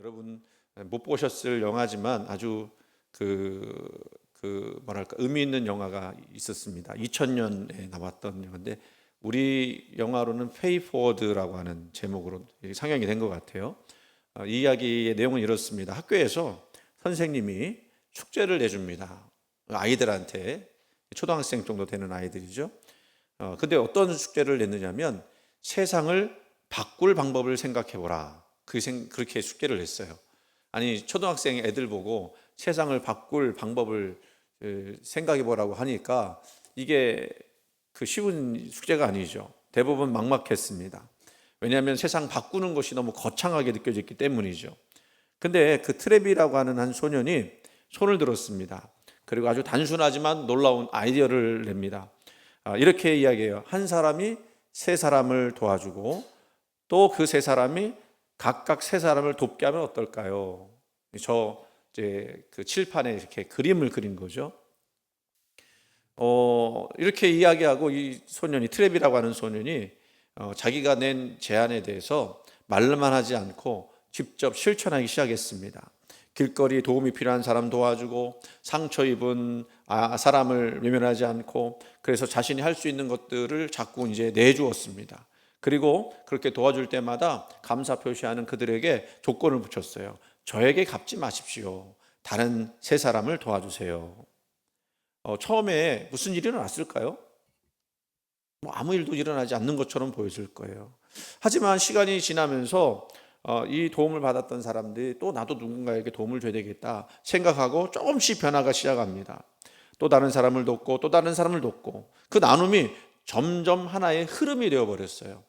여러분 못 보셨을 영화지만 아주 뭐랄까 의미 있는 영화가 있었습니다. 2000년에 나왔던 영화인데 우리 영화로는 페이 포워드라고 하는 제목으로 상영이 된 것 같아요. 이 이야기의 내용은 이렇습니다. 학교에서 선생님이 숙제를 내줍니다. 아이들한테, 초등학생 정도 되는 아이들이죠. 근데 어떤 숙제를 냈느냐면 세상을 바꿀 방법을 생각해보라. 그렇게 숙제를 냈어요. 아니, 초등학생 애들 보고 세상을 바꿀 방법을 생각해보라고 하니까 이게 쉬운 숙제가 아니죠. 대부분 막막했습니다. 왜냐하면 세상 바꾸는 것이 너무 거창하게 느껴졌기 때문이죠. 근데 그 트레비라고 하는 한 소년이 손을 들었습니다. 그리고 아주 단순하지만 놀라운 아이디어를 냅니다. 이렇게 이야기해요. 한 사람이 세 사람을 도와주고 또 그 세 사람이 각각 세 사람을 돕게 하면 어떨까요? 그 칠판에 이렇게 그림을 그린 거죠. 이렇게 이야기하고 이 소년이, 트랩이라고 하는 소년이 자기가 낸 제안에 대해서 말로만 하지 않고 직접 실천하기 시작했습니다. 길거리 도움이 필요한 사람 도와주고 상처 입은 사람을 외면하지 않고, 그래서 자신이 할 수 있는 것들을 자꾸 이제 내주었습니다. 그리고 그렇게 도와줄 때마다 감사 표시하는 그들에게 조건을 붙였어요. 저에게 갚지 마십시오. 다른 세 사람을 도와주세요. 처음에 무슨 일이 일어났을까요? 아무 일도 일어나지 않는 것처럼 보였을 거예요. 하지만 시간이 지나면서 이 도움을 받았던 사람들이 또 나도 누군가에게 도움을 줘야 되겠다 생각하고 조금씩 변화가 시작합니다. 또 다른 사람을 돕고 또 다른 사람을 돕고, 그 나눔이 점점 하나의 흐름이 되어버렸어요.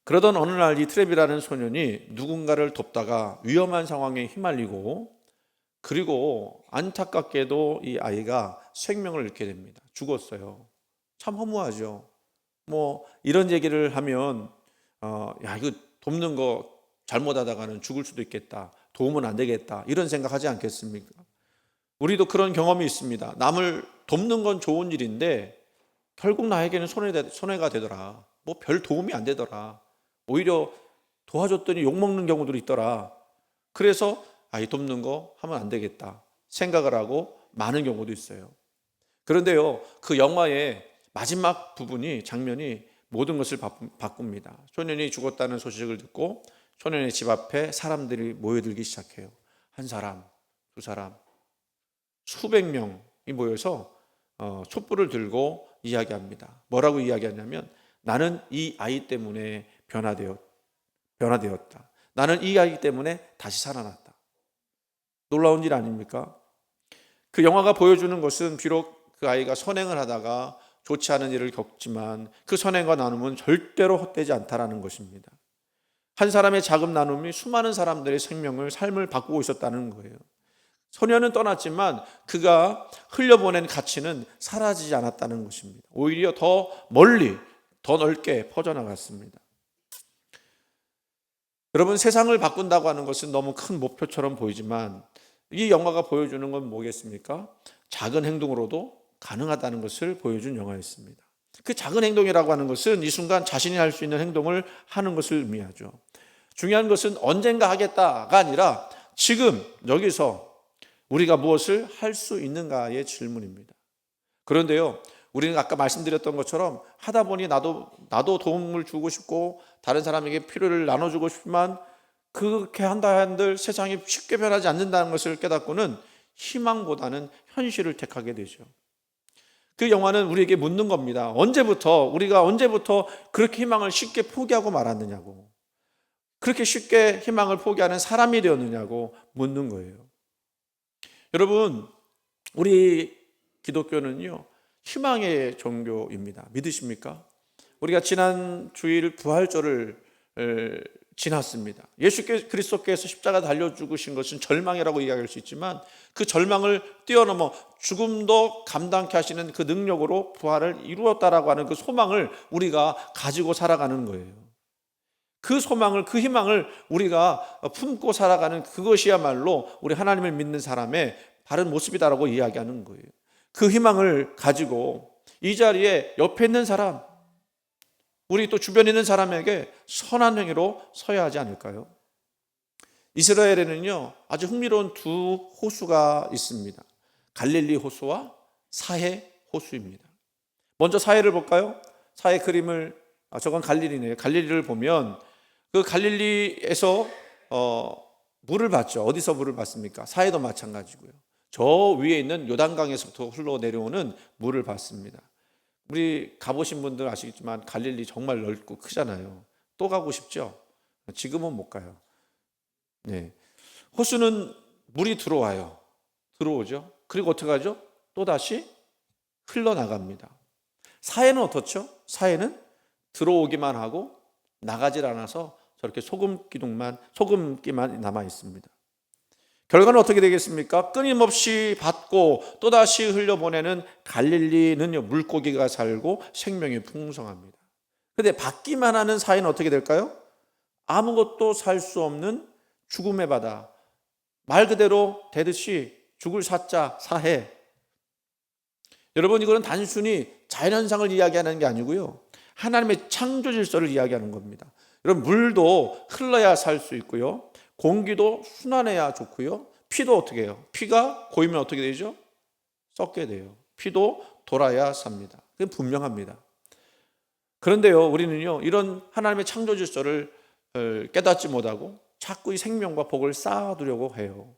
그러던 어느 날 이 트랩이라는 소년이 누군가를 돕다가 위험한 상황에 휘말리고, 그리고 안타깝게도 이 아이가 생명을 잃게 됩니다. 죽었어요. 참 허무하죠. 이런 얘기를 하면 이거 돕는 거 잘못하다가는 죽을 수도 있겠다, 도움은 안 되겠다, 이런 생각하지 않겠습니까? 우리도 그런 경험이 있습니다. 남을 돕는 건 좋은 일인데 결국 나에게는 손해가 되더라. 별 도움이 안 되더라. 오히려 도와줬더니 욕먹는 경우들이 있더라. 그래서 이 돕는 거 하면 안 되겠다 생각을 하고 많은 경우도 있어요. 그런데요, 그 영화의 마지막 장면이 모든 것을 바꿉니다. 소년이 죽었다는 소식을 듣고 소년의 집 앞에 사람들이 모여들기 시작해요. 한 사람, 두 사람, 수백 명이 모여서 촛불을 들고 이야기합니다. 뭐라고 이야기하냐면, 나는 이 아이 때문에 변화되었다. 나는 이 아이 때문에 다시 살아났다. 놀라운 일 아닙니까? 그 영화가 보여주는 것은 비록 그 아이가 선행을 하다가 좋지 않은 일을 겪지만 그 선행과 나눔은 절대로 헛되지 않다라는 것입니다. 한 사람의 작은 나눔이 수많은 사람들의 삶을 바꾸고 있었다는 거예요. 소년은 떠났지만 그가 흘려보낸 가치는 사라지지 않았다는 것입니다. 오히려 더 멀리, 더 넓게 퍼져나갔습니다. 여러분, 세상을 바꾼다고 하는 것은 너무 큰 목표처럼 보이지만 이 영화가 보여주는 건 뭐겠습니까? 작은 행동으로도 가능하다는 것을 보여준 영화였습니다. 그 작은 행동이라고 하는 것은 이 순간 자신이 할 수 있는 행동을 하는 것을 의미하죠. 중요한 것은 언젠가 하겠다가 아니라 지금 여기서 우리가 무엇을 할 수 있는가의 질문입니다. 그런데요, 우리는 아까 말씀드렸던 것처럼 하다 보니 나도 도움을 주고 싶고 다른 사람에게 필요를 나눠주고 싶지만 그렇게 한다 한들 세상이 쉽게 변하지 않는다는 것을 깨닫고는 희망보다는 현실을 택하게 되죠. 그 영화는 우리에게 묻는 겁니다. 우리가 언제부터 그렇게 희망을 쉽게 포기하고 말았느냐고, 그렇게 쉽게 희망을 포기하는 사람이 되었느냐고 묻는 거예요. 여러분, 우리 기독교는요, 희망의 종교입니다. 믿으십니까? 우리가 지난 주일 부활절을 지났습니다. 예수 그리스도께서 십자가 달려 죽으신 것은 절망이라고 이야기할 수 있지만 그 절망을 뛰어넘어 죽음도 감당케 하시는 그 능력으로 부활을 이루었다라고 하는 그 소망을 우리가 가지고 살아가는 거예요. 그 소망을, 그 희망을 우리가 품고 살아가는 그것이야말로 우리 하나님을 믿는 사람의 바른 모습이다라고 이야기하는 거예요. 그 희망을 가지고 이 자리에 옆에 있는 사람, 우리 또 주변에 있는 사람에게 선한 행위로 서야 하지 않을까요? 이스라엘에는요, 아주 흥미로운 두 호수가 있습니다. 갈릴리 호수와 사해 호수입니다. 먼저 사해를 볼까요? 사해 그림을, 저건 갈릴리네요. 갈릴리를 보면 그 갈릴리에서 물을 받죠. 어디서 물을 받습니까? 사해도 마찬가지고요. 저 위에 있는 요단강에서부터 흘러내려오는 물을 받습니다. 우리 가보신 분들 아시겠지만 갈릴리 정말 넓고 크잖아요. 또 가고 싶죠? 지금은 못 가요. 네. 호수는 물이 들어오죠. 그리고 어떻게 하죠? 또다시 흘러나갑니다. 사해는 어떻죠? 사해는 들어오기만 하고 나가질 않아서 저렇게 소금기만 남아 있습니다. 결과는 어떻게 되겠습니까? 끊임없이 받고 또다시 흘려보내는 갈릴리는요, 물고기가 살고 생명이 풍성합니다. 그런데 받기만 하는 사해는 어떻게 될까요? 아무것도 살 수 없는 죽음의 바다, 말 그대로 되듯이 죽을 사자 사해. 여러분, 이거는 단순히 자연현상을 이야기하는 게 아니고요, 하나님의 창조 질서를 이야기하는 겁니다. 여러분, 물도 흘러야 살 수 있고요, 공기도 순환해야 좋고요, 피도 어떻게 해요? 피가 고이면 어떻게 되죠? 썩게 돼요. 피도 돌아야 삽니다. 그건 분명합니다. 그런데요, 우리는요, 이런 하나님의 창조 질서를 깨닫지 못하고 자꾸 이 생명과 복을 쌓아두려고 해요.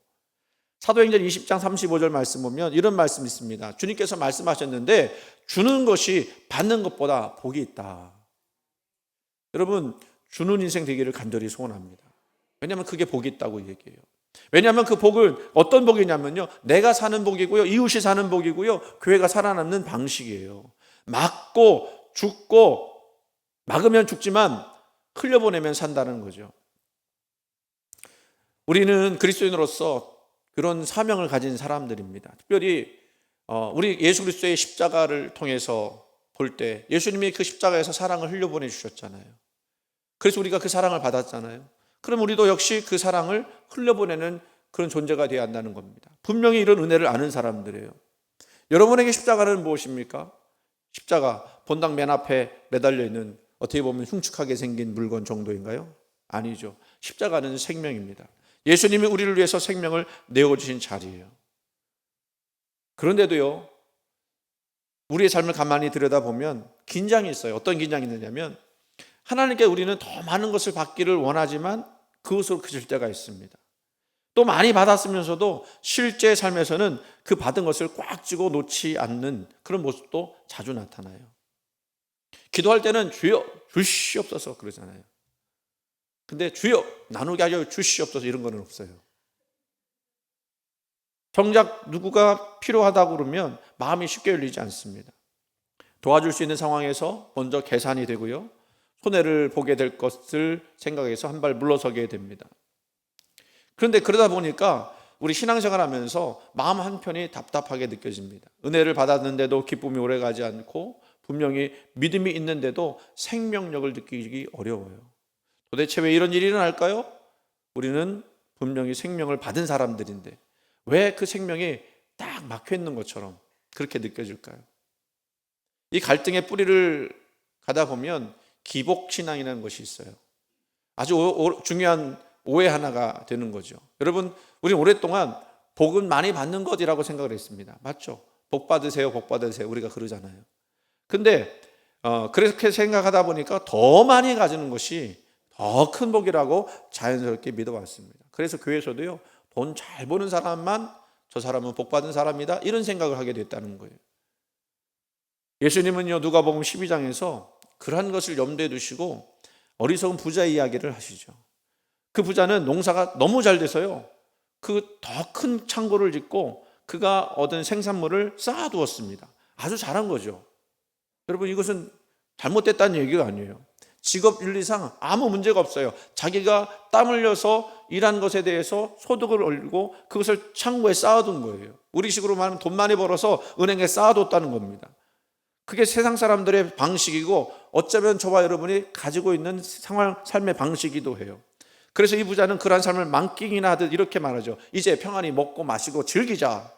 사도행전 20장 35절 말씀 보면 이런 말씀이 있습니다. 주님께서 말씀하셨는데 주는 것이 받는 것보다 복이 있다. 여러분, 주는 인생 되기를 간절히 소원합니다. 왜냐하면 그게 복이 있다고 얘기해요. 왜냐하면 그 복은 어떤 복이냐면요, 내가 사는 복이고요, 이웃이 사는 복이고요, 교회가 살아남는 방식이에요. 맞고 죽고, 막으면 죽지만 흘려보내면 산다는 거죠. 우리는 그리스도인으로서 그런 사명을 가진 사람들입니다. 특별히 우리 예수 그리스도의 십자가를 통해서 볼 때 예수님이 그 십자가에서 사랑을 흘려보내 주셨잖아요. 그래서 우리가 그 사랑을 받았잖아요. 그럼 우리도 역시 그 사랑을 흘려보내는 그런 존재가 되어야 한다는 겁니다. 분명히 이런 은혜를 아는 사람들이에요. 여러분에게 십자가는 무엇입니까? 십자가, 본당 맨 앞에 매달려 있는 어떻게 보면 흉측하게 생긴 물건 정도인가요? 아니죠. 십자가는 생명입니다. 예수님이 우리를 위해서 생명을 내어주신 자리예요. 그런데도요, 우리의 삶을 가만히 들여다보면 긴장이 있어요. 어떤 긴장이 있느냐면, 하나님께 우리는 더 많은 것을 받기를 원하지만 그것으로 그칠 때가 있습니다. 또 많이 받았으면서도 실제 삶에서는 그 받은 것을 꽉 쥐고 놓지 않는 그런 모습도 자주 나타나요. 기도할 때는 주여 주시옵소서 그러잖아요. 근데 주여 나누게 하여 주시옵소서 이런 거는 없어요. 정작 누구가 필요하다고 그러면 마음이 쉽게 열리지 않습니다. 도와줄 수 있는 상황에서 먼저 계산이 되고요, 손해를 보게 될 것을 생각해서 한 발 물러서게 됩니다. 그런데 그러다 보니까 우리 신앙생활 하면서 마음 한편이 답답하게 느껴집니다. 은혜를 받았는데도 기쁨이 오래가지 않고, 분명히 믿음이 있는데도 생명력을 느끼기 어려워요. 도대체 왜 이런 일이 일어날까요? 우리는 분명히 생명을 받은 사람들인데 왜 그 생명이 딱 막혀 있는 것처럼 그렇게 느껴질까요? 이 갈등의 뿌리를 가다 보면 기복신앙이라는 것이 있어요. 아주 중요한 오해 하나가 되는 거죠. 여러분, 우리는 오랫동안 복은 많이 받는 것이라고 생각을 했습니다. 맞죠? 복 받으세요, 복 받으세요. 우리가 그러잖아요. 근데 그렇게 생각하다 보니까 더 많이 가지는 것이 더 큰 복이라고 자연스럽게 믿어왔습니다. 그래서 교회에서도요, 돈 잘 버는 사람만 저 사람은 복 받은 사람이다 이런 생각을 하게 됐다는 거예요. 예수님은요, 누가복음 12장에서 그러한 것을 염두에 두시고 어리석은 부자 이야기를 하시죠. 그 부자는 농사가 너무 잘 돼서요, 그 더 큰 창고를 짓고 그가 얻은 생산물을 쌓아두었습니다. 아주 잘한 거죠. 여러분, 이것은 잘못됐다는 얘기가 아니에요. 직업 윤리상 아무 문제가 없어요. 자기가 땀 흘려서 일한 것에 대해서 소득을 올리고 그것을 창고에 쌓아둔 거예요. 우리식으로 말하면 돈 많이 벌어서 은행에 쌓아뒀다는 겁니다. 그게 세상 사람들의 방식이고 어쩌면 저와 여러분이 가지고 있는 삶의 방식이기도 해요. 그래서 이 부자는 그러한 삶을 만끽이나 하듯 이렇게 말하죠. 이제 평안히 먹고 마시고 즐기자.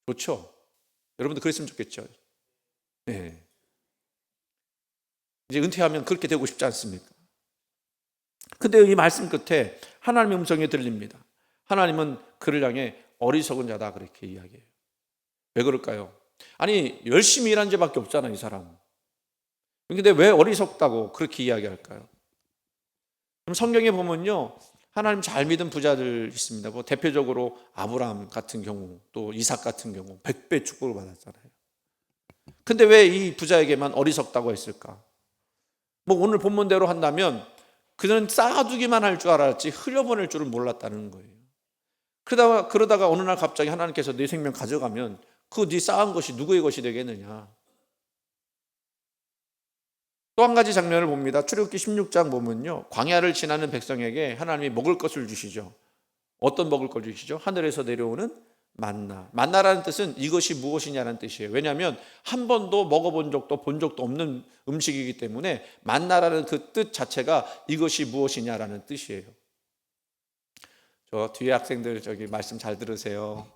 좋죠? 여러분도 그랬으면 좋겠죠? 네. 이제 은퇴하면 그렇게 되고 싶지 않습니까? 근데 이 말씀 끝에 하나님의 음성이 들립니다. 하나님은 그를 향해 어리석은 자다 그렇게 이야기해요. 왜 그럴까요? 아니 열심히 일한 죄밖에 없잖아요, 이 사람. 근데 왜 어리석다고 그렇게 이야기할까요? 그럼 성경에 보면요, 하나님 잘 믿은 부자들 있습니다. 뭐 대표적으로 아브라함 같은 경우, 또 이삭 같은 경우 100배 축복을 받았잖아요. 근데 왜 이 부자에게만 어리석다고 했을까? 뭐 오늘 본문대로 한다면 그는 쌓아두기만 할 줄 알았지 흘려보낼 줄은 몰랐다는 거예요. 그러다가 어느 날 갑자기 하나님께서 네 생명 가져가면 그 네 쌓은 것이 누구의 것이 되겠느냐? 또 한 가지 장면을 봅니다. 출애굽기 16장 보면요, 광야를 지나는 백성에게 하나님이 먹을 것을 주시죠. 어떤 먹을 걸 주시죠? 하늘에서 내려오는 만나. 만나라는 뜻은 이것이 무엇이냐는 뜻이에요. 왜냐하면 한 번도 먹어본 적도 본 적도 없는 음식이기 때문에 만나라는 그 뜻 자체가 이것이 무엇이냐라는 뜻이에요. 저 뒤에 학생들 저기 말씀 잘 들으세요.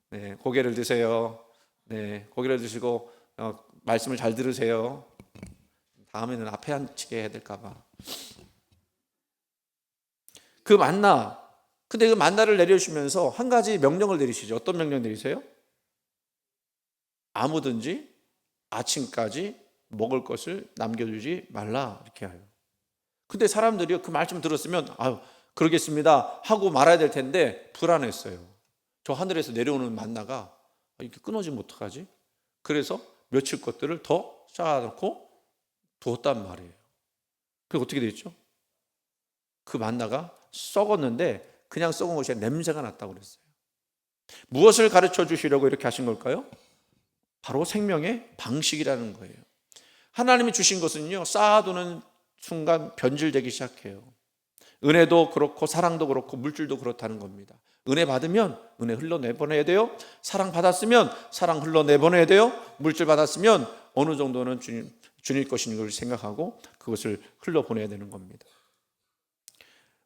네, 고개를 드세요. 네, 고개를 드시고 말씀을 잘 들으세요. 다음에는 앞에 앉히게 해야 될까 봐. 그 만나, 근데 그 만나를 내려주시면서 한 가지 명령을 내리시죠. 어떤 명령 내리세요? 아무든지 아침까지 먹을 것을 남겨두지 말라 이렇게 해요. 근데 사람들이 그 말씀 들었으면 아유 그러겠습니다 하고 말아야 될 텐데 불안했어요. 저 하늘에서 내려오는 만나가 이렇게 끊어지면 어떡하지? 그래서 며칠 것들을 더 쌓아놓고 두었단 말이에요. 그게 어떻게 됐죠? 그 만나가 썩었는데 그냥 썩은 것이 아니라 냄새가 났다고 그랬어요. 무엇을 가르쳐 주시려고 이렇게 하신 걸까요? 바로 생명의 방식이라는 거예요. 하나님이 주신 것은요, 쌓아두는 순간 변질되기 시작해요. 은혜도 그렇고 사랑도 그렇고 물질도 그렇다는 겁니다. 은혜 받으면 은혜 흘러내보내야 돼요. 사랑 받았으면 사랑 흘러내보내야 돼요. 물질 받았으면 어느 정도는 주님 것인 걸 생각하고 그것을 흘러보내야 되는 겁니다.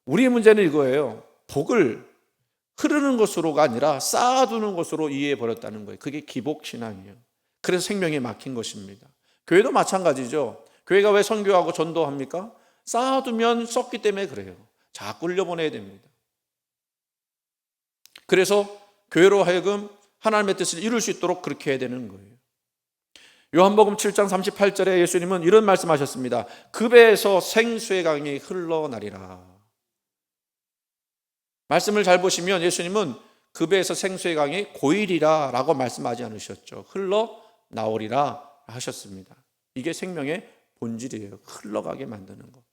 우리의 문제는 이거예요. 복을 흐르는 것으로가 아니라 쌓아두는 것으로 이해해버렸다는 거예요. 그게 기복신앙이에요. 그래서 생명이 막힌 것입니다. 교회도 마찬가지죠. 교회가 왜 선교하고 전도합니까? 쌓아두면 썩기 때문에 그래요. 자꾸 흘려보내야 됩니다. 그래서 교회로 하여금 하나님의 뜻을 이룰 수 있도록 그렇게 해야 되는 거예요. 요한복음 7장 38절에 예수님은 이런 말씀하셨습니다. 그 배에서 생수의 강이 흘러나리라. 말씀을 잘 보시면 예수님은 그 배에서 생수의 강이 고이리라 라고 말씀하지 않으셨죠. 흘러나오리라 하셨습니다. 이게 생명의 본질이에요. 흘러가게 만드는 것.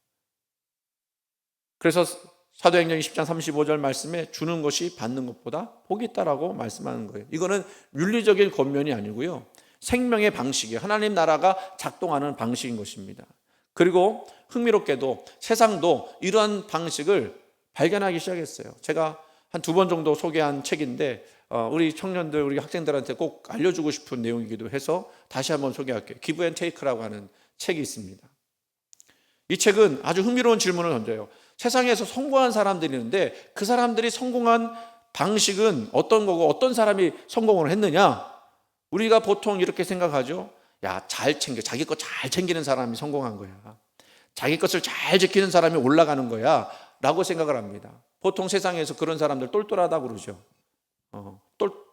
그래서 사도행전 20장 35절 말씀에 주는 것이 받는 것보다 복이 있다라고 말씀하는 거예요. 이거는 윤리적인 권면이 아니고요. 생명의 방식이에요. 하나님 나라가 작동하는 방식인 것입니다. 그리고 흥미롭게도 세상도 이러한 방식을 발견하기 시작했어요. 제가 한 2번 정도 소개한 책인데 우리 청년들, 우리 학생들한테 꼭 알려주고 싶은 내용이기도 해서 다시 한번 소개할게요. 기브 앤 테이크라고 하는 책이 있습니다. 이 책은 아주 흥미로운 질문을 던져요. 세상에서 성공한 사람들이 있는데 그 사람들이 성공한 방식은 어떤 거고 어떤 사람이 성공을 했느냐? 우리가 보통 이렇게 생각하죠. 야, 잘 챙겨. 자기 것 잘 챙기는 사람이 성공한 거야. 자기 것을 잘 지키는 사람이 올라가는 거야 라고 생각을 합니다. 보통 세상에서 그런 사람들 똘똘하다고 그러죠.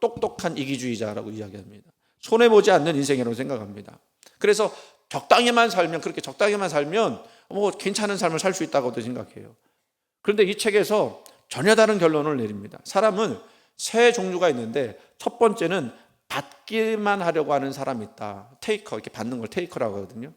똑똑한 이기주의자라고 이야기합니다. 손해보지 않는 인생이라고 생각합니다. 그래서 적당히만 살면, 그렇게 적당히만 살면 뭐 괜찮은 삶을 살 수 있다고도 생각해요. 그런데 이 책에서 전혀 다른 결론을 내립니다. 사람은 세 종류가 있는데 첫 번째는 받기만 하려고 하는 사람이 있다. 테이커, 이렇게 받는 걸 테이커라고 하거든요.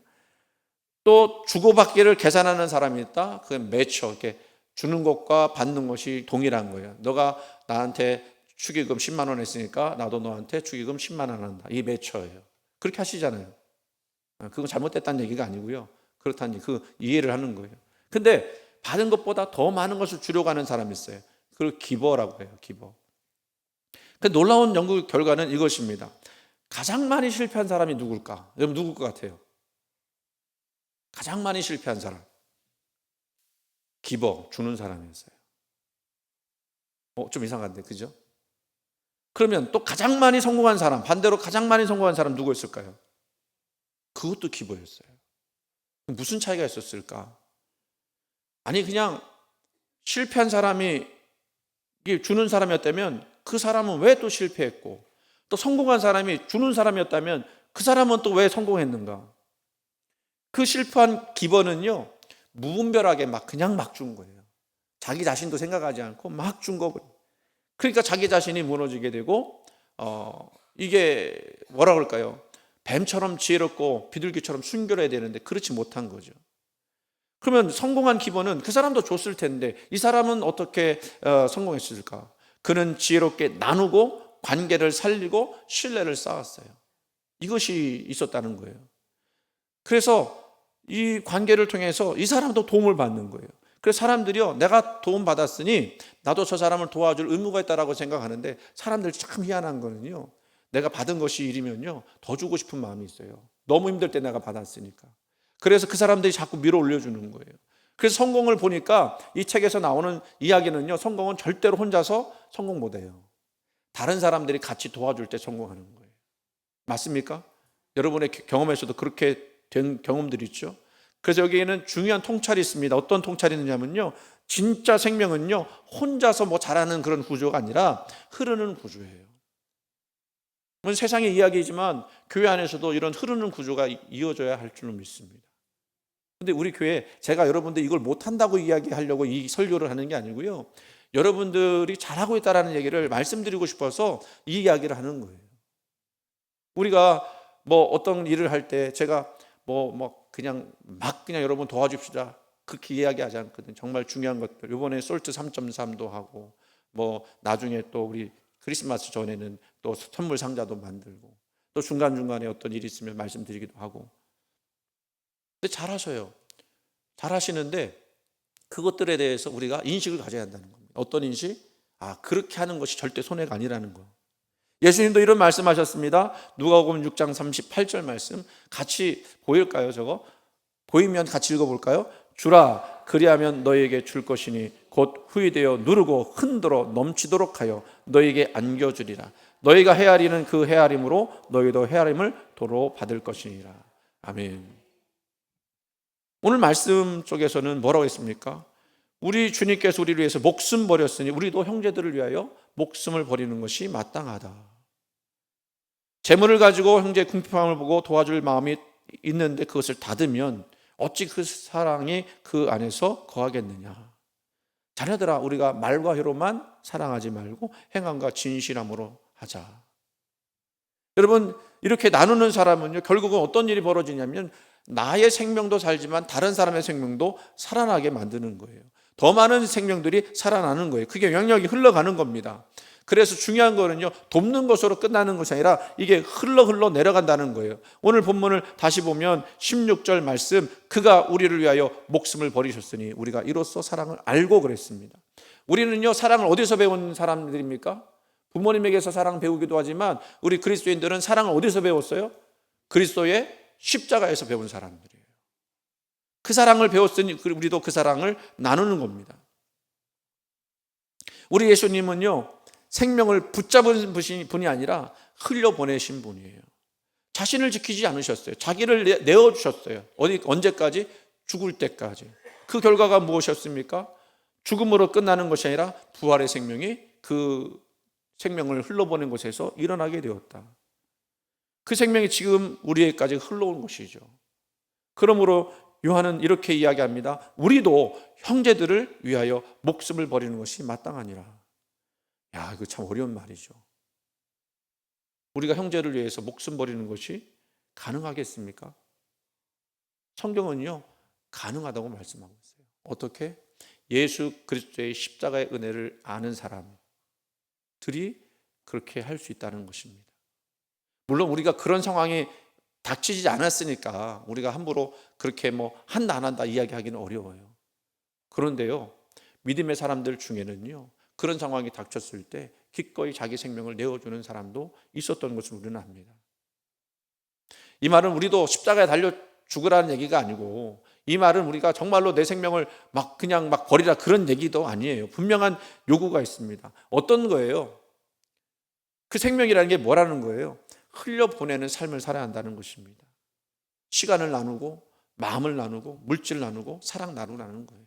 또 주고받기를 계산하는 사람이 있다. 그건 매처, 이렇게 주는 것과 받는 것이 동일한 거예요. 너가 나한테 축의금 10만 원 했으니까 나도 너한테 축의금 10만 원 한다. 이 매처예요. 그렇게 하시잖아요. 그건 잘못됐다는 얘기가 아니고요. 그렇다니 그 이해를 하는 거예요. 근데 받은 것보다 더 많은 것을 주려고 하는 사람이 있어요. 그걸 기버라고 해요. 기버. 그 놀라운 연구 결과는 이것입니다. 가장 많이 실패한 사람이 누굴까? 여러분 누굴 것 같아요? 가장 많이 실패한 사람. 기버, 주는 사람이었어요. 좀 이상한데, 그죠? 그러면 또 가장 많이 성공한 사람, 반대로 가장 많이 성공한 사람 누구였을까요? 그것도 기버였어요. 무슨 차이가 있었을까? 아니 그냥 실패한 사람이 주는 사람이었다면 그 사람은 왜 또 실패했고, 또 성공한 사람이 주는 사람이었다면 그 사람은 또 왜 성공했는가? 그 실패한 기본은요, 무분별하게 그냥 막 준 거예요. 자기 자신도 생각하지 않고 막 준 거고요. 그러니까 자기 자신이 무너지게 되고, 이게 뭐라 그럴까요? 뱀처럼 지혜롭고 비둘기처럼 순결해야 되는데 그렇지 못한 거죠. 그러면 성공한 기본은 그 사람도 줬을 텐데 이 사람은 어떻게 성공했을까? 그는 지혜롭게 나누고 관계를 살리고 신뢰를 쌓았어요. 이것이 있었다는 거예요. 그래서 이 관계를 통해서 이 사람도 도움을 받는 거예요. 그래서 사람들이요, 내가 도움 받았으니 나도 저 사람을 도와줄 의무가 있다라고 생각하는데, 사람들이 참 희한한 거는요, 내가 받은 것이 일이면요 더 주고 싶은 마음이 있어요. 너무 힘들 때 내가 받았으니까. 그래서 그 사람들이 자꾸 밀어 올려주는 거예요. 그래서 성공을 보니까 이 책에서 나오는 이야기는요, 성공은 절대로 혼자서 성공 못해요. 다른 사람들이 같이 도와줄 때 성공하는 거예요. 맞습니까? 여러분의 경험에서도 그렇게 된 경험들이 있죠. 그래서 여기에는 중요한 통찰이 있습니다. 어떤 통찰이 있느냐면요, 진짜 생명은요 혼자서 뭐 잘하는 그런 구조가 아니라 흐르는 구조예요. 세상의 이야기이지만 교회 안에서도 이런 흐르는 구조가 이어져야 할 줄로 믿습니다. 근데 우리 교회, 제가 여러분들 이걸 못한다고 이야기하려고 이 설교를 하는 게 아니고요, 여러분들이 잘하고 있다는 얘기를 말씀드리고 싶어서 이 이야기를 하는 거예요. 우리가 뭐 어떤 일을 할 때 제가 그냥 여러분 도와줍시다 그렇게 이야기하지 않거든요. 정말 중요한 것들, 이번에 솔트 3.3도 하고, 나중에 또 우리 크리스마스 전에는 또 선물 상자도 만들고, 또 중간중간에 어떤 일이 있으면 말씀드리기도 하고. 근데 잘하셔요. 잘하시는데 그것들에 대해서 우리가 인식을 가져야 한다는 겁니다. 어떤 인식? 그렇게 하는 것이 절대 손해가 아니라는 거. 예수님도 이런 말씀하셨습니다. 누가복음 6장 38절 말씀 같이 보일까요? 저거 보이면 같이 읽어볼까요? 주라, 그리하면 너에게 줄 것이니 곧 후이되어 누르고 흔들어 넘치도록 하여 너에게 안겨주리라. 너희가 헤아리는 그 헤아림으로 너희도 헤아림을 도로 받을 것이니라. 아멘. 오늘 말씀 쪽에서는 뭐라고 했습니까? 우리 주님께서 우리를 위해서 목숨 버렸으니 우리도 형제들을 위하여 목숨을 버리는 것이 마땅하다. 재물을 가지고 형제의 궁핍함을 보고 도와줄 마음이 있는데 그것을 닫으면 어찌 그 사랑이 그 안에서 거하겠느냐. 자녀들아, 우리가 말과 혀로만 사랑하지 말고 행함과 진실함으로 하자. 여러분, 이렇게 나누는 사람은요, 결국은 어떤 일이 벌어지냐면 나의 생명도 살지만 다른 사람의 생명도 살아나게 만드는 거예요. 더 많은 생명들이 살아나는 거예요. 그게 영역이 흘러가는 겁니다. 그래서 중요한 거는요, 돕는 것으로 끝나는 것이 아니라 이게 흘러 내려간다는 거예요. 오늘 본문을 다시 보면 16절 말씀, 그가 우리를 위하여 목숨을 버리셨으니 우리가 이로써 사랑을 알고 그랬습니다. 우리는요, 사랑을 어디서 배운 사람들입니까? 부모님에게서 사랑 배우기도 하지만 우리 그리스도인들은 사랑을 어디서 배웠어요? 그리스도의 십자가에서 배운 사람들이에요. 그 사랑을 배웠으니 우리도 그 사랑을 나누는 겁니다. 우리 예수님은요, 생명을 붙잡은 분이 아니라 흘려보내신 분이에요. 자신을 지키지 않으셨어요. 자기를 내어주셨어요. 언제까지? 죽을 때까지. 그 결과가 무엇이었습니까? 죽음으로 끝나는 것이 아니라 부활의 생명이 그 생명을 흘러보낸 곳에서 일어나게 되었다. 그 생명이 지금 우리에게까지 흘러온 것이죠. 그러므로 요한은 이렇게 이야기합니다. 우리도 형제들을 위하여 목숨을 버리는 것이 마땅하니라. 이거 참 어려운 말이죠. 우리가 형제를 위해서 목숨 버리는 것이 가능하겠습니까? 성경은요, 가능하다고 말씀하고 있어요. 어떻게? 예수 그리스도의 십자가의 은혜를 아는 사람들이 그렇게 할 수 있다는 것입니다. 물론 우리가 그런 상황이 닥치지 않았으니까 우리가 함부로 그렇게 한다 안 한다 이야기하기는 어려워요. 그런데요, 믿음의 사람들 중에는요, 그런 상황이 닥쳤을 때 기꺼이 자기 생명을 내어주는 사람도 있었던 것을 우리는 압니다. 이 말은 우리도 십자가에 달려 죽으라는 얘기가 아니고, 이 말은 우리가 정말로 내 생명을 그냥 버리라 그런 얘기도 아니에요. 분명한 요구가 있습니다. 어떤 거예요? 그 생명이라는 게 뭐라는 거예요? 흘려보내는 삶을 살아야 한다는 것입니다. 시간을 나누고 마음을 나누고 물질을 나누고 사랑 나누는 거예요.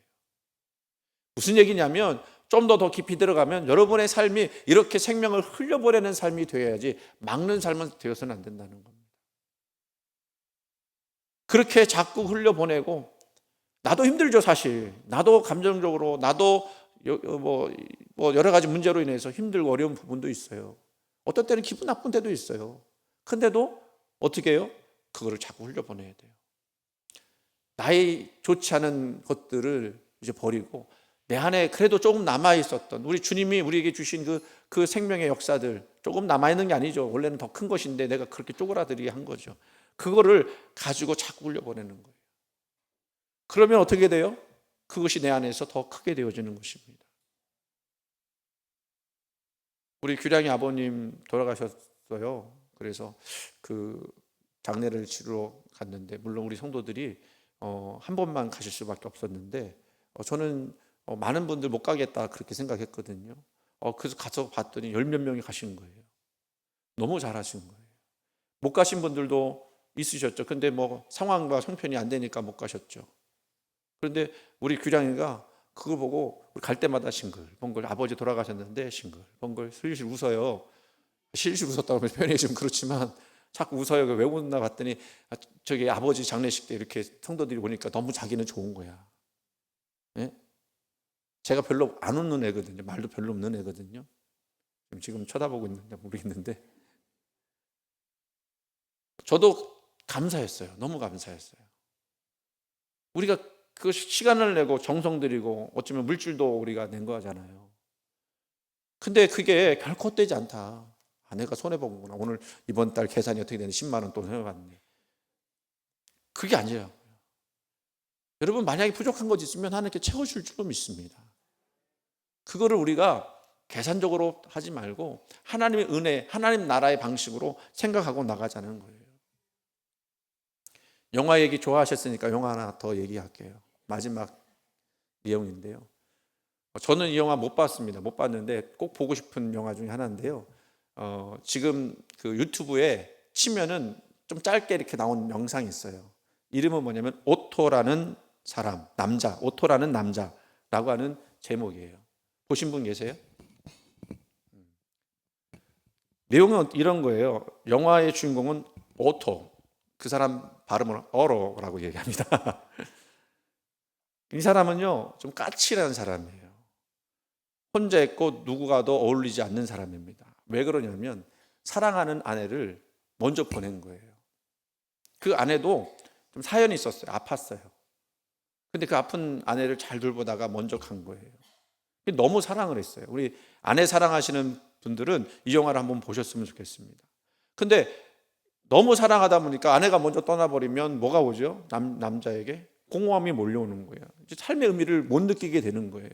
무슨 얘기냐면 좀 더 깊이 들어가면 여러분의 삶이 이렇게 생명을 흘려보내는 삶이 되어야지 막는 삶은 되어서는 안 된다는 겁니다. 그렇게 자꾸 흘려보내고 나도 힘들죠, 사실. 나도 감정적으로 나도 여러 가지 문제로 인해서 힘들고 어려운 부분도 있어요. 어떤 때는 기분 나쁜 때도 있어요. 근데도 어떻게 해요? 그거를 자꾸 흘려보내야 돼요. 나의 좋지 않은 것들을 이제 버리고 내 안에 그래도 조금 남아있었던 우리 주님이 우리에게 주신 그 생명의 역사들 조금 남아있는 게 아니죠. 원래는 더 큰 것인데 내가 그렇게 쪼그라들게 한 거죠. 그거를 가지고 자꾸 흘려보내는 거예요. 그러면 어떻게 돼요? 그것이 내 안에서 더 크게 되어지는 것입니다. 우리 규량이 아버님 돌아가셨어요. 그래서 그 장례를 치르러 갔는데 물론 우리 성도들이 한 번만 가실 수밖에 없었는데 저는 많은 분들 못 가겠다 그렇게 생각했거든요. 그래서 가서 봤더니 10몇 명이 가신 거예요. 너무 잘하신 거예요. 못 가신 분들도 있으셨죠. 근데 상황과 형편이 안 되니까 못 가셨죠. 그런데 우리 규량이가 그걸 보고 갈 때마다 싱글벙글 아버지 돌아가셨는데 싱글벙글 슬슬 웃어요. 실실 웃었다고 표현이 좀 그렇지만 자꾸 웃어요. 왜 웃나 봤더니 저기 아버지 장례식 때 이렇게 성도들이 보니까 너무 자기는 좋은 거야. 예? 제가 별로 안 웃는 애거든요. 말도 별로 없는 애거든요. 지금 쳐다보고 있는지 모르겠는데 저도 감사했어요. 너무 감사했어요. 우리가 그 시간을 내고 정성 들이고 어쩌면 물질도 우리가 낸 거잖아요. 근데 그게 결코 헛되지 않다. 내가 손해본 거구나. 오늘 이번 달 계산이 어떻게 되는데 10만 원 또 손해봤네. 그게 아니에요. 여러분 만약에 부족한 것이 있으면 하나님께 채워줄 줄로 믿습니다. 그거를 우리가 계산적으로 하지 말고 하나님의 은혜, 하나님 나라의 방식으로 생각하고 나가자는 거예요. 영화 얘기 좋아하셨으니까 영화 하나 더 얘기할게요. 마지막 내용인데요. 저는 이 영화 못 봤습니다. 못 봤는데 꼭 보고 싶은 영화 중에 하나인데요. 지금 그 유튜브에 치면은 좀 짧게 이렇게 나온 영상이 있어요. 이름은 뭐냐면 오토라는 사람, 남자, 오토라는 남자라고 하는 제목이에요. 보신 분 계세요? 내용은 이런 거예요. 영화의 주인공은 오토, 그 사람 발음을 어로라고 얘기합니다. 이 사람은요 좀 까칠한 사람이에요. 혼자 있고 누구와도 어울리지 않는 사람입니다. 왜 그러냐면 사랑하는 아내를 먼저 보낸 거예요. 그 아내도 좀 사연이 있었어요. 아팠어요. 근데 그 아픈 아내를 잘 돌보다가 먼저 간 거예요. 너무 사랑을 했어요. 우리 아내 사랑하시는 분들은 이 영화를 한번 보셨으면 좋겠습니다. 근데 너무 사랑하다 보니까 아내가 먼저 떠나버리면 뭐가 오죠? 남자에게 공허함이 몰려오는 거예요. 삶의 의미를 못 느끼게 되는 거예요.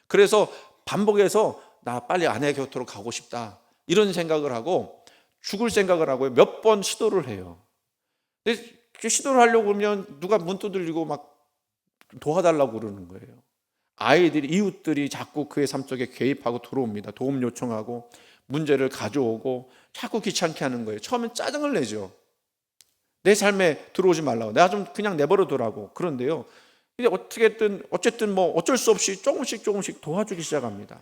그래서 반복해서 나 빨리 아내 곁으로 가고 싶다 이런 생각을 하고 죽을 생각을 하고 몇 번 시도를 해요. 근데 시도를 하려고 하면 누가 문 두들리고 막 도와달라고 그러는 거예요. 아이들이 이웃들이 자꾸 그의 삶 속에 개입하고 들어옵니다. 도움 요청하고 문제를 가져오고 자꾸 귀찮게 하는 거예요. 처음엔 짜증을 내죠. 내 삶에 들어오지 말라고. 내가 좀 그냥 내버려 두라고. 그런데요. 이제 어쨌든 어쩔 수 없이 조금씩 도와주기 시작합니다.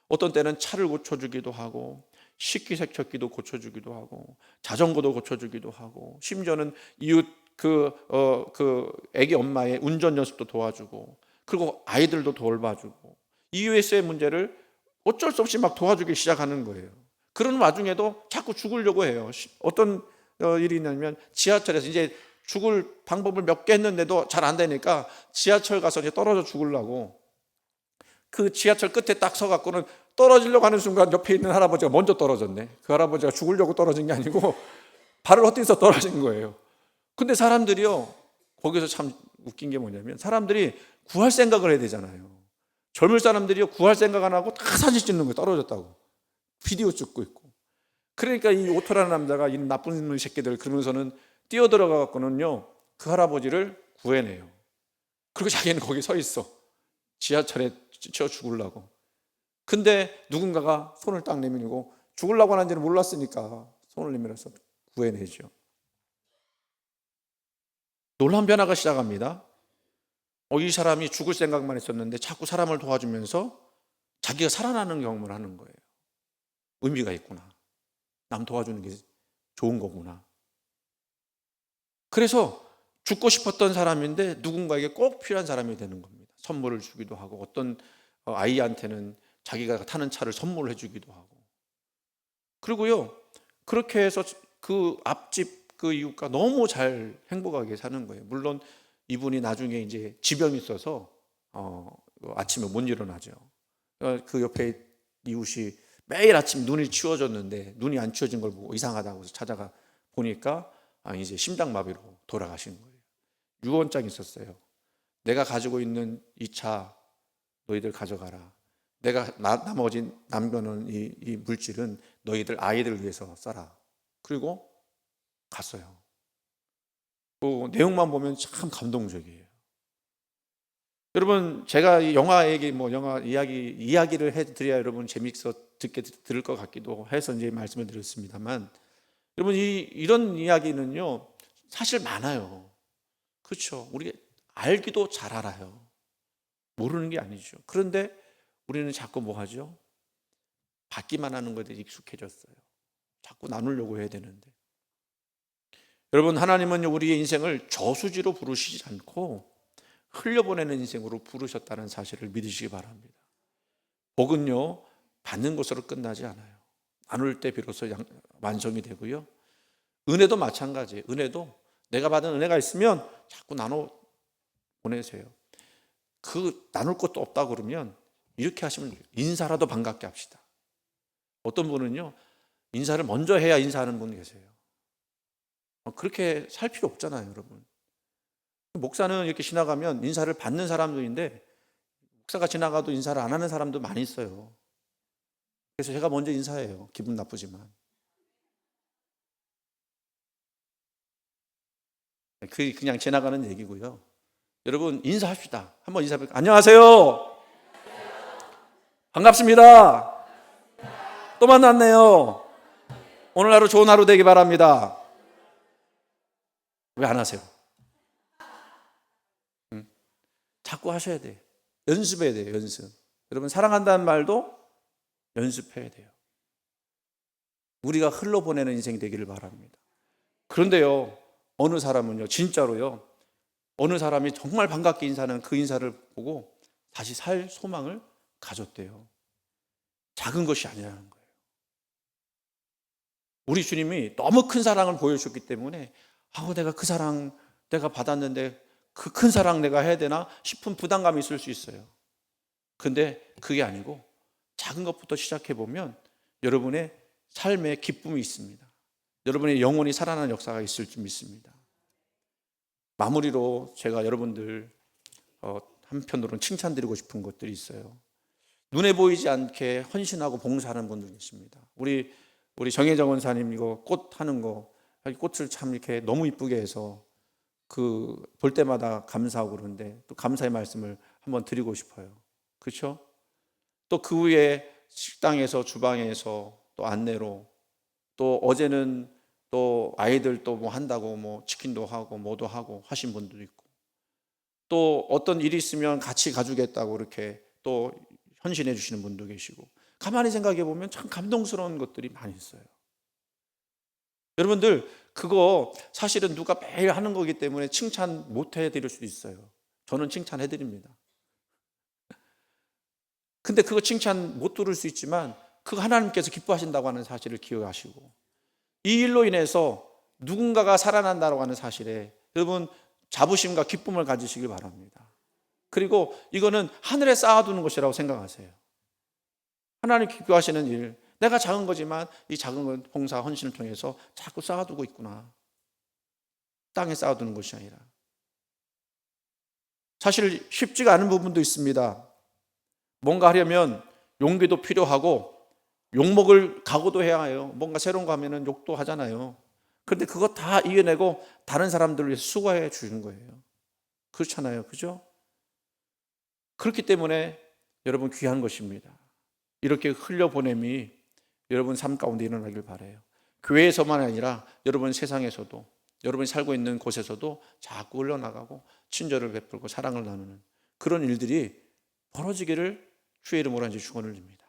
어떤 때는 차를 고쳐주기도 하고 식기세척기도 고쳐주기도 하고 자전거도 고쳐주기도 하고 심지어는 이웃 그 애기 엄마의 운전 연습도 도와주고 그리고 아이들도 돌봐주고 이웃의 문제를 어쩔 수 없이 막 도와주기 시작하는 거예요. 그런 와중에도 자꾸 죽으려고 해요. 어떤 일이 있냐면 지하철에서 이제 죽을 방법을 몇 개 했는데도 잘 안 되니까 지하철 가서 이제 떨어져 죽으려고 그 지하철 끝에 딱 서갖고는 떨어지려고 하는 순간 옆에 있는 할아버지가 먼저 떨어졌네. 그 할아버지가 죽으려고 떨어진 게 아니고 발을 헛디뎌서 떨어진 거예요. 근데 사람들이요 거기서 참 웃긴 게 뭐냐면 사람들이 구할 생각을 해야 되잖아요. 젊은 사람들이요 구할 생각 안 하고 다 사진 찍는 거예요. 떨어졌다고 비디오 찍고 있고. 그러니까 이 오토라는 남자가 이 나쁜 새끼들 그러면서는 뛰어들어가 갖고는요 그 할아버지를 구해내요. 그리고 자기는 거기 서 있어. 지하철에 지쳐 죽으려고. 근데 누군가가 손을 딱 내밀고 죽으려고 하는지는 몰랐으니까 손을 내밀어서 구해내죠. 놀라운 변화가 시작합니다. 이 사람이 죽을 생각만 했었는데 자꾸 사람을 도와주면서 자기가 살아나는 경험을 하는 거예요. 의미가 있구나. 남 도와주는 게 좋은 거구나. 그래서 죽고 싶었던 사람인데 누군가에게 꼭 필요한 사람이 되는 겁니다. 선물을 주기도 하고, 어떤 아이한테는 자기가 타는 차를 선물을 해주기도 하고. 그리고요, 그렇게 해서 그 앞집 그 이웃과 너무 잘 행복하게 사는 거예요. 물론 이분이 나중에 이제 지병이 있어서 아침에 못 일어나죠. 그 옆에 이웃이 매일 아침 눈이 치워졌는데 눈이 안 치워진 걸 보고 이상하다고 해서 찾아가 보니까 이제 심장마비로 돌아가신 거예요. 유언장이 있었어요. 내가 가지고 있는 이 차 너희들 가져가라. 내가 나머지 남겨놓은 이 물질은 너희들 아이들을 위해서 써라. 그리고 갔어요. 그 내용만 보면 참 감동적이에요. 여러분, 제가 이 영화 얘기, 영화 이야기를 해드려야 여러분 재미있어 들을 것 같기도 해서 이제 말씀을 드렸습니다만, 여러분 이런 이야기는요 사실 많아요. 그렇죠? 우리 알기도 잘 알아요. 모르는 게 아니죠. 그런데 우리는 자꾸 뭐 하죠? 받기만 하는 것에 익숙해졌어요. 자꾸 나누려고 해야 되는데. 여러분, 하나님은 우리의 인생을 저수지로 부르시지 않고 흘려보내는 인생으로 부르셨다는 사실을 믿으시기 바랍니다. 복은요 받는 것으로 끝나지 않아요. 나눌 때 비로소 완성이 되고요. 은혜도 마찬가지예요. 은혜도 내가 받은 은혜가 있으면 자꾸 나눠 보내세요. 그 나눌 것도 없다 그러면 이렇게 하시면 돼요. 인사라도 반갑게 합시다. 어떤 분은요 인사를 먼저 해야 인사하는 분 계세요. 그렇게 살 필요 없잖아요, 여러분. 목사는 이렇게 지나가면 인사를 받는 사람들인데 목사가 지나가도 인사를 안 하는 사람도 많이 있어요. 그래서 제가 먼저 인사해요. 기분 나쁘지만. 그냥 지나가는 얘기고요. 여러분 인사합시다. 한번 인사해볼까요? 안녕하세요. 반갑습니다. 또 만났네요. 오늘 하루 좋은 하루 되기 바랍니다. 왜 안 하세요? 자꾸 하셔야 돼요. 연습해야 돼요. 연습. 여러분 사랑한다는 말도 연습해야 돼요. 우리가 흘러보내는 인생이 되기를 바랍니다. 그런데요 어느 사람은요 진짜로요 어느 사람이 정말 반갑게 인사하는 그 인사를 보고 다시 살 소망을 가졌대요. 작은 것이 아니라는 거예요. 우리 주님이 너무 큰 사랑을 보여주셨기 때문에 내가 그 사랑 내가 받았는데 그 큰 사랑 내가 해야 되나 싶은 부담감이 있을 수 있어요. 근데 그게 아니고 작은 것부터 시작해 보면 여러분의 삶에 기쁨이 있습니다. 여러분의 영혼이 살아나는 역사가 있을 줄 믿습니다. 마무리로 제가 여러분들 한편으로는 칭찬드리고 싶은 것들이 있어요. 눈에 보이지 않게 헌신하고 봉사하는 분들 계십니다. 우리 정혜정 원사님 이거 꽃 하는 거 꽃을 참 이렇게 너무 이쁘게 해서 볼 때마다 감사하고 그러는데 또 감사의 말씀을 한번 드리고 싶어요. 그렇죠? 또 그 후에 식당에서 주방에서 또 안내로 또 어제는 또 아이들 또 뭐 한다고 뭐 치킨도 하고 뭐도 하고 하신 분들도 있고 또 어떤 일이 있으면 같이 가주겠다고 이렇게 또 헌신해 주시는 분도 계시고 가만히 생각해 보면 참 감동스러운 것들이 많이 있어요. 여러분들 그거 사실은 누가 매일 하는 거기 때문에 칭찬 못 해드릴 수도 있어요. 저는 칭찬해 드립니다. 근데 그거 칭찬 못 들을 수 있지만 그거 하나님께서 기뻐하신다고 하는 사실을 기억하시고 이 일로 인해서 누군가가 살아난다고 하는 사실에 여러분 자부심과 기쁨을 가지시길 바랍니다. 그리고 이거는 하늘에 쌓아두는 것이라고 생각하세요. 하나님 기뻐하시는 일, 내가 작은 거지만 이 작은 봉사 헌신을 통해서 자꾸 쌓아두고 있구나. 땅에 쌓아두는 것이 아니라 사실 쉽지가 않은 부분도 있습니다. 뭔가 하려면 용기도 필요하고 욕먹을 각오도 해야 해요. 뭔가 새로운 거 하면 욕도 하잖아요. 그런데 그거 다 이겨내고 다른 사람들을 위해서 수고해 주는 거예요. 그렇잖아요. 그죠? 그렇기 때문에 여러분 귀한 것입니다. 이렇게 흘려보냄이 여러분 삶 가운데 일어나길 바라요. 교회에서만 아니라 여러분 세상에서도 여러분이 살고 있는 곳에서도 자꾸 흘러나가고 친절을 베풀고 사랑을 나누는 그런 일들이 벌어지기를 주의 이름으로 이제 축원을 드립니다.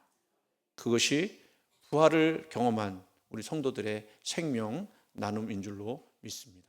그것이 부활을 경험한 우리 성도들의 생명 나눔인 줄로 믿습니다.